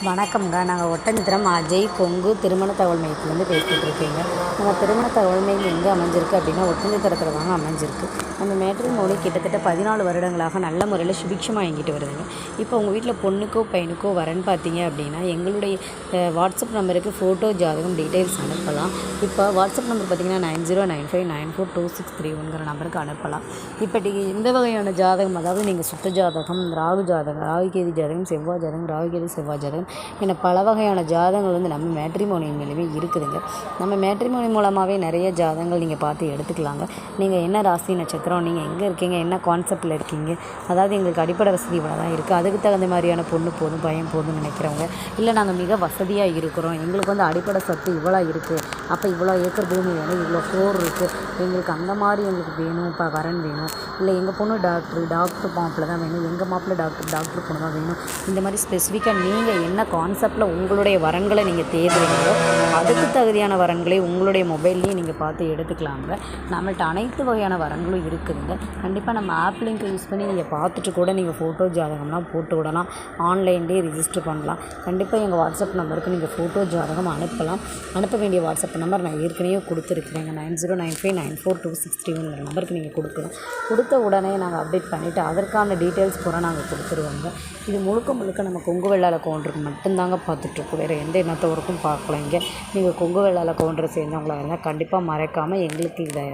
வணக்கம்ங்க. நாங்கள் ஒட்டஞ்சத்திரம் அஜய் கொங்கு திருமண தகவல் மையத்துலேருந்து பேசிகிட்டு இருக்கீங்க. நம்ம திருமண தகவல் மையம் எங்கே அமைஞ்சிருக்கு அப்படின்னா ஒட்டஞ்சத்திரத்தில் தாங்க அமைஞ்சிருக்கு. அந்த மேட்ரிமோனி கிட்டத்தட்ட 14 வருடங்களாக நல்ல முறையில் சுபிக்ஷமாக இயங்கிட்டு வருதுங்க. இப்போ உங்கள் வீட்டில் பொண்ணுக்கோ பையனுக்கோ வரேன்னு பார்த்தீங்க அப்படின்னா எங்களுடைய வாட்ஸ்அப் நம்பருக்கு ஃபோட்டோ ஜாதகம் டீட்டெயில்ஸ் அனுப்பலாம். இப்போ வாட்ஸ்அப் நம்பர் பார்த்தீங்கன்னா 9095942631ங்கிற நம்பருக்கு அனுப்பலாம். இப்போ இந்த வகையான ஜாதகம், அதாவது நீங்கள் சுத்த ஜாதகம், ராகு ஜாதகம், ராகுகேது ஜாதகம், செவ்வாய் ஜாதகம், ராகுகேது செவ்வாய் ஜாதகம் என பல வகையான ஜாதகங்கள் நம்ம மேட்ரிமோனி மூலமே இருக்குதுங்க. நம்ம மேட்ரிமோனி மூலமாகவே நிறைய ஜாதகங்கள் நீங்கள் பார்த்து எடுத்துக்கலாங்க. நீங்கள் என்ன ராசி நட்சத்திரம், நீங்கள் எங்கே இருக்கீங்க, என்ன கான்செப்டில் இருக்கீங்க, அதாவது எங்களுக்கு அடிப்படை வசதி இவ்வளோ தான் இருக்குது, அதுக்கு தகுந்த மாதிரியான பொண்ணு போதும் பையன் போதும்னு நினைக்கிறவங்க, இல்லை நாங்கள் மிக வசதியாக இருக்கிறோம், எங்களுக்கு அடிப்படை சொத்து இவ்வளோ இருக்குது, அப்போ இவ்வளோ ஏக்கர் பூமி வேணும், இவ்வளோ ஃப்ளோர் இருக்குது, எங்களுக்கு அந்த மாதிரி எங்களுக்கு வேணும், இப்போ வரன் வேணும், இல்லை எங்கள் பொண்ணு டாக்டர் மாப்பிள்ளை தான் வேணும், எங்கள் மாப்பிள்ளை டாக்டர் பொண்ணு தான் வேணும், இந்த மாதிரி ஸ்பெசிஃபிக்காக நீங்கள் என்ன கான்செப்டில் உங்களுடைய வரன்களை நீங்கள் தேடுறீங்களோ அதுக்கு தகுதியான வரன்களை உங்களுடைய மொபைல்லையும் நீங்கள் பார்த்து எடுத்துக்கலாங்க. நம்மள்ட்ட அனைத்து வகையான வரன்களும் இருக்குதுங்க. கண்டிப்பாக நம்ம ஆப் லிங்க் யூஸ் பண்ணி நீங்கள் பார்த்துட்டு கூட நீங்கள் ஃபோட்டோ ஜாதகம்லாம் போட்டு விடலாம், ஆன்லைன்லேயே ரிஜிஸ்டர் பண்ணலாம். கண்டிப்பாக எங்கள் வாட்ஸ்அப் நம்பருக்கு நீங்கள் ஃபோட்டோ ஜாதகம் அனுப்பலாம். அனுப்ப வேண்டிய வாட்ஸ்அப் நம்பர் நான் ஏற்கனவே கொடுத்துருக்குறேங்க. 9095942631 நம்பருக்கு நீங்கள் கொடுக்கலாம். கொடுத்த உடனே நாங்கள் அப்டேட் பண்ணிவிட்டு அதற்கான டீட்டெயில்ஸ் பூரா நாங்கள் கொடுத்துருவோங்க. இது முழுக்க நம்ம கொங்கு வெள்ளாள கவுண்டருக்கு மட்டும்தாங்க பார்த்துட்ருக்கோம், வேறு எந்த இனத்தவருக்கும் பார்க்கலாம். இங்கே நீங்கள் கொங்கு வெள்ளாள கவுண்டரை சேர்ந்தவங்களாக இருந்தால் கண்டிப்பாக மறக்காமல் எங்களுக்கு இதை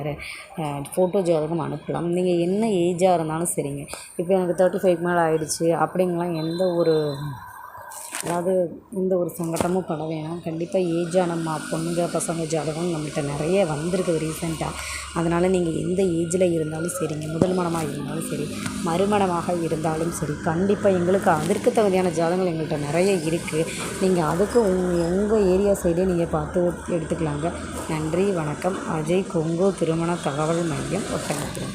ஃபோட்டோ ஜாதகம் அனுப்பலாம். நீங்கள் என்ன ஏஜாக இருந்தாலும் சரிங்க. இப்போ எனக்கு 35 மேலே ஆகிடுச்சு அப்படிங்கலாம் எந்த ஒரு சங்கடமும் பட வேணாம். கண்டிப்பாக ஏஜான பொண்ணுங்க பசங்க ஜாதகம் நம்மகிட்ட நிறைய வந்திருக்குது ரீசெண்டாக. அதனால் நீங்கள் எந்த ஏஜில் இருந்தாலும் சரிங்க, முதல் மனமாக இருந்தாலும் சரி, மறுமணமாக இருந்தாலும் சரி, கண்டிப்பாக எங்களுக்கு அதற்கு தகுதியான ஜாதகங்கள் எங்கள்கிட்ட நிறைய இருக்குது. நீங்கள் அதுக்கு உங்கள் ஏரியா சைடே நீங்கள் பார்த்து எடுத்துக்கலாங்க. நன்றி, வணக்கம். அஜய் கொங்கு திருமண தகவல் மையம், ஒட்டஞ்சத்திரம்.